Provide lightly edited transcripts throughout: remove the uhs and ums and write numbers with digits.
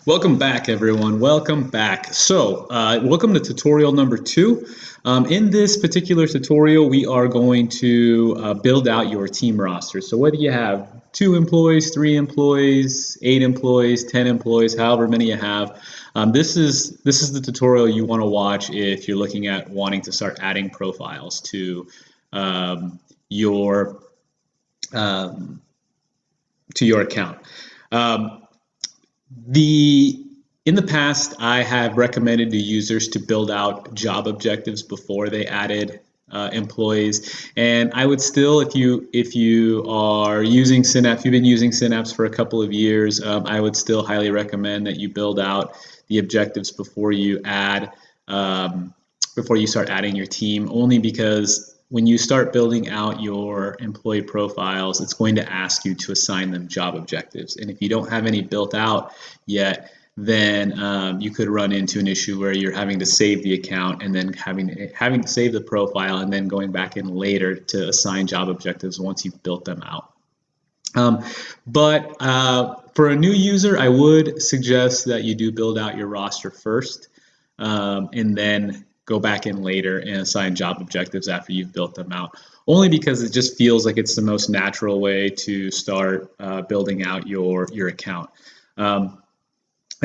Welcome back, everyone. Welcome back. Welcome to tutorial number 2. In this particular tutorial, we are going to build out your team roster. So whether you have 2 employees, 3 employees, 8 employees, 10 employees, however many you have, this is the tutorial you want to watch if you're looking at wanting to start adding profiles your um, to your account. Um, in the past, I have recommended to users to build out job objectives before they added employees, and I would still, if you are using Synapse, you've been using Synapse for a couple of years, I would still highly recommend that you build out the objectives before you start adding your team, only because when you start building out your employee profiles, it's going to ask you to assign them job objectives. And if you don't have any built out yet, then you could run into an issue where you're having to save the account and then having to save the profile and then going back in later to assign job objectives once you've built them out. But for a new user, I would suggest that you do build out your roster first, and then go back in later and assign job objectives after you've built them out. Only because it just feels like it's the most natural way to start building out your account. And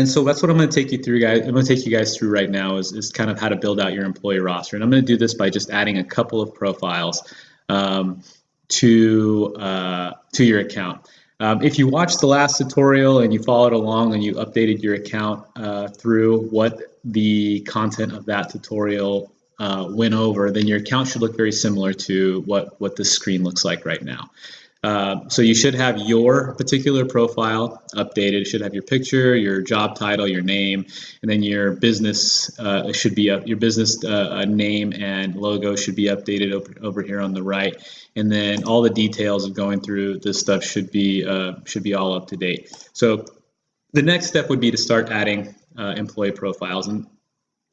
so that's what I'm going to take you through, guys. I'm going to take you guys through right now is kind of how to build out your employee roster. And I'm going to do this by just adding a couple of profiles to your account. If you watched the last tutorial and you followed along and you updated your account through what the content of that tutorial went over, then your account should look very similar to what this screen looks like right now. So you should have your particular profile updated. It should have your picture, your job title, your name, and then your business should be your business name and logo should be updated over here on the right. And then all the details of going through this stuff should be all up to date. So the next step would be to start adding employee profiles, and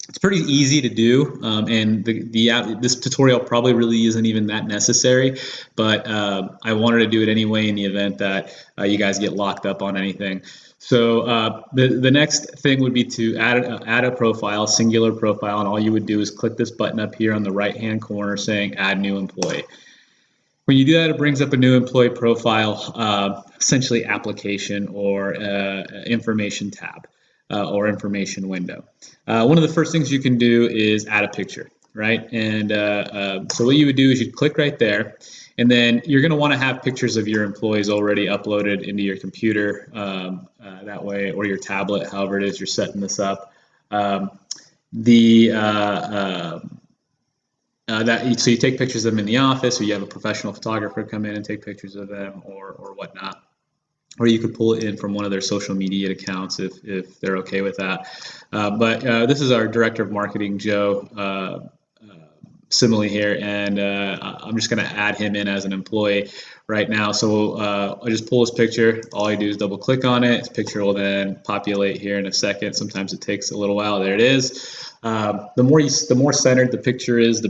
it's pretty easy to do, and this tutorial probably really isn't even that necessary, but I wanted to do it anyway in the event that you guys get locked up on anything. So the next thing would be to add a profile, singular profile, and all you would do is click this button up here on the right-hand corner saying Add New Employee. When you do that, it brings up a new employee profile, essentially application or information tab. Or information window. One of the first things you can do is add a picture, right? And so what you would do is you'd click right there, and then you're going to want to have pictures of your employees already uploaded into your computer that way, or your tablet, however it is you're setting this up. So you take pictures of them in the office, or you have a professional photographer come in and take pictures of them, or whatnot. Or you could pull it in from one of their social media accounts if they're okay with that. But this is our director of marketing, Joe Simile here, and I'm just going to add him in as an employee right now. So I just pull his picture. All I do is double click on it. His picture will then populate here in a second. Sometimes it takes a little while. There it is. The more centered the picture is, the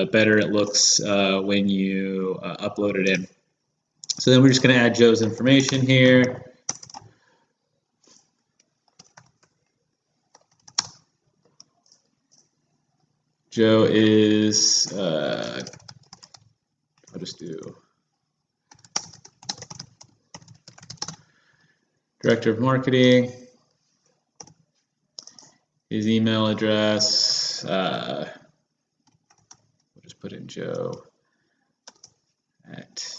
better it looks when you upload it in. So then we're just going to add Joe's information here. Joe is, I'll just do Director of Marketing, his email address, we'll just put in Joe at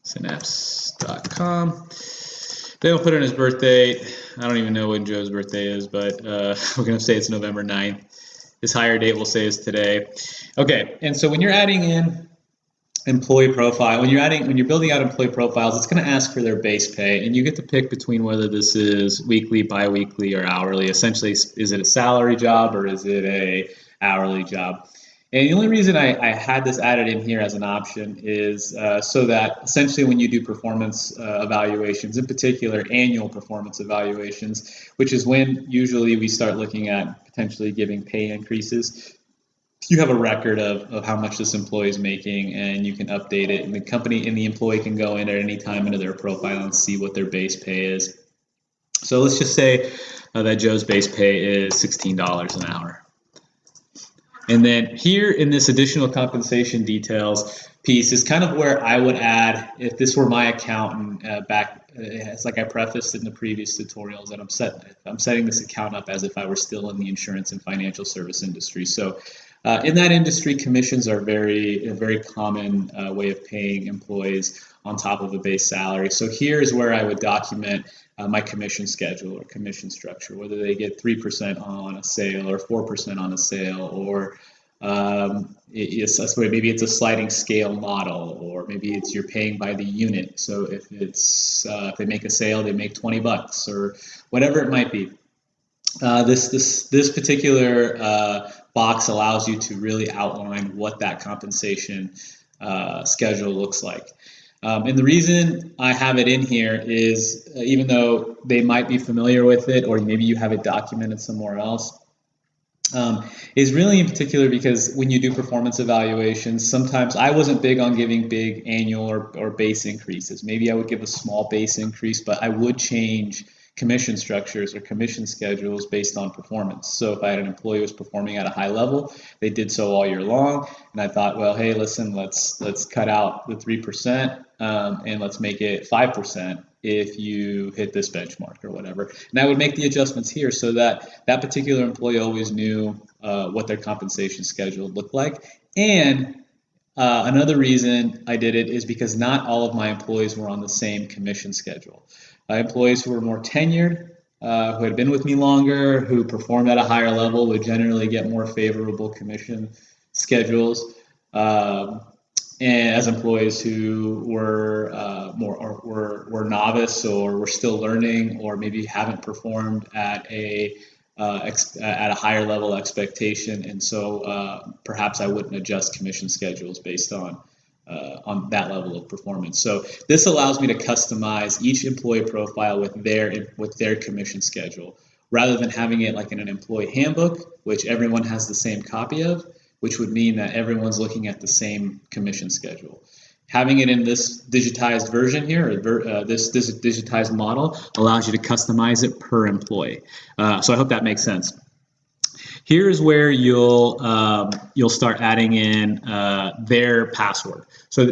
synapse.com. Then we'll put in his birth date. I don't even know when Joe's birthday is, but we're going to say it's November 9th. His hire date we'll say is today. Okay, and so when you're adding in employee profile, when you're building out employee profiles, it's going to ask for their base pay, and you get to pick between whether this is weekly, bi-weekly, or hourly. Essentially, is it a salary job or is it a hourly job? And the only reason I had this added in here as an option is so that essentially when you do performance evaluations, in particular annual performance evaluations, which is when usually we start looking at potentially giving pay increases. you have a record of how much this employee is making, and you can update it. And the company and the employee can go in at any time into their profile and see what their base pay is. So let's just say that Joe's base pay is $16 an hour. And then here in this additional compensation details piece is kind of where I would add, if this were my accountant back, it's like I prefaced in the previous tutorials, that I'm setting this account up as if I were still in the insurance and financial service industry. So in that industry, commissions are a very common way of paying employees on top of a base salary. So here's where I would document my commission schedule or commission structure, whether they get 3% on a sale or 4% on a sale, or maybe it's a sliding scale model, or maybe it's you're paying by the unit. So if they make a sale, they make $20, or whatever it might be. This particular box allows you to really outline what that compensation schedule looks like. And the reason I have it in here is even though they might be familiar with it, or maybe you have it documented somewhere else, is really in particular because when you do performance evaluations, sometimes I wasn't big on giving big annual or base increases. Maybe I would give a small base increase, but I would change commission structures or commission schedules based on performance. So if I had an employee who was performing at a high level, they did so all year long, and I thought, well, hey, listen, let's cut out the 3% and let's make it 5% if you hit this benchmark or whatever. And I would make the adjustments here so that that particular employee always knew what their compensation schedule looked like. And another reason I did it is because not all of my employees were on the same commission schedule. Employees who were more tenured, who had been with me longer, who performed at a higher level would generally get more favorable commission schedules. And as employees who were were novice or were still learning, or maybe haven't performed at a higher level expectation, and so perhaps I wouldn't adjust commission schedules based on that level of performance. So this allows me to customize each employee profile with their commission schedule, rather than having it like in an employee handbook, which everyone has the same copy of, which would mean that everyone's looking at the same commission schedule. Having it in this digitized version here, or this digitized model, allows you to customize it per employee. So I hope that makes sense. Here's where you'll start adding in their password. So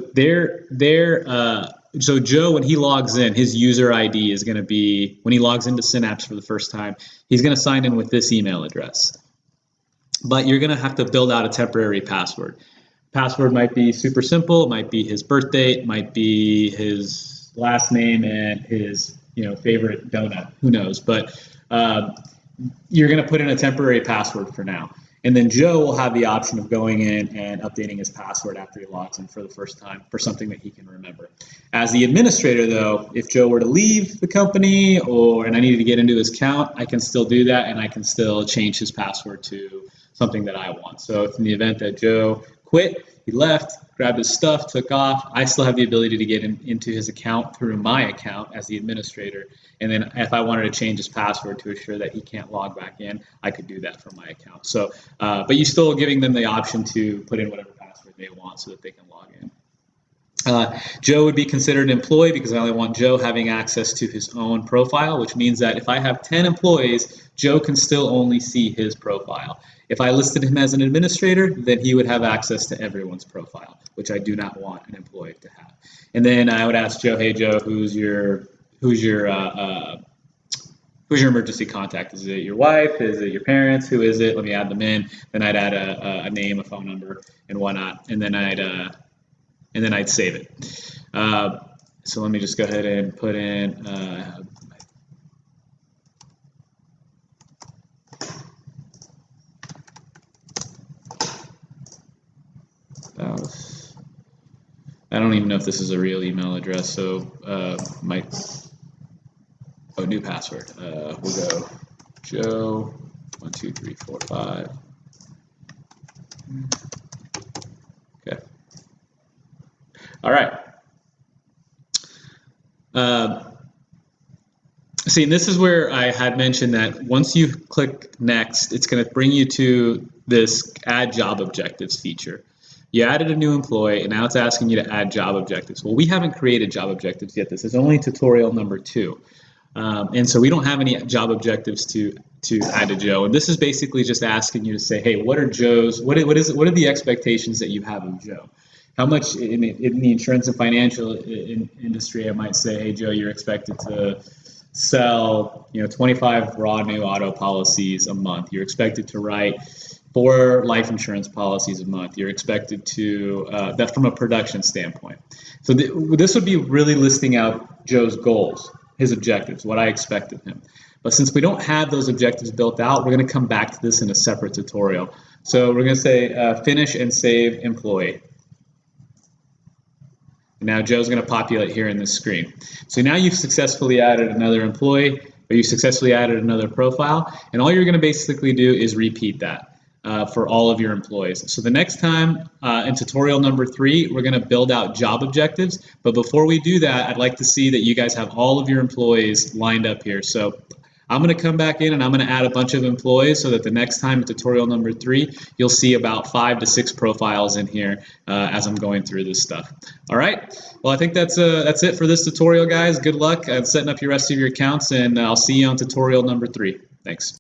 so Joe, when he logs in, his user ID is going to be, when he logs into Synapse for the first time, he's going to sign in with this email address. But you're going to have to build out a temporary password. Password might be super simple. It might be his birth date, might be his last name and his favorite donut. Who knows? But you're going to put in a temporary password for now. And then Joe will have the option of going in and updating his password after he logs in for the first time for something that he can remember. As the administrator, though, if Joe were to leave the company and I needed to get into his account, I can still do that, and I can still change his password to something that I want. So if in the event that Joe quit, he left, grabbed his stuff, took off, I still have the ability to get into his account through my account as the administrator. And then if I wanted to change his password to assure that he can't log back in, I could do that from my account. So, but you're still giving them the option to put in whatever password they want so that they can log in. Joe would be considered an employee because I only want Joe having access to his own profile, which means that if I have 10 employees, Joe can still only see his profile. If I listed him as an administrator, then he would have access to everyone's profile, which I do not want an employee to have. And then I would ask Joe, hey Joe, who's your emergency contact? Is it your wife? Is it your parents? Who is it? Let me add them in. Then I'd add a name, a phone number, and whatnot. And then I'd save it. So let me just go ahead and put in I don't even know if this is a real email address, so new password. We'll go Joe 1 2 3 4 5. Okay. All right. See, and this is where I had mentioned that once you click next, it's going to bring you to this add job objectives feature. You added a new employee, and now it's asking you to add job objectives. Well, we haven't created job objectives yet. This is only tutorial number 2. And so we don't have any job objectives to add to Joe. And this is basically just asking you to say, hey, what are the expectations that you have of Joe? How much in the insurance and financial industry, I might say, hey, Joe, you're expected to sell 25 raw new auto policies a month. You're expected to write 4 life insurance policies a month. You're expected to that from a production standpoint. So this would be really listing out Joe's goals, his objectives, what I expect of him. But since we don't have those objectives built out, we're going to come back to this in a separate tutorial. So we're going to say finish and save employee. Now Joe's going to populate here in this screen. So now you've successfully added another employee, or you successfully added another profile, and all you're going to basically do is repeat that for all of your employees. So the next time in tutorial number 3, we're going to build out job objectives. But before we do that, I'd like to see that you guys have all of your employees lined up here. So I'm going to come back in and I'm going to add a bunch of employees so that the next time in tutorial number 3, you'll see about 5 to 6 profiles in here as I'm going through this stuff. All right. Well, I think that's it for this tutorial, guys. Good luck setting up your rest of your accounts, and I'll see you on tutorial number 3. Thanks.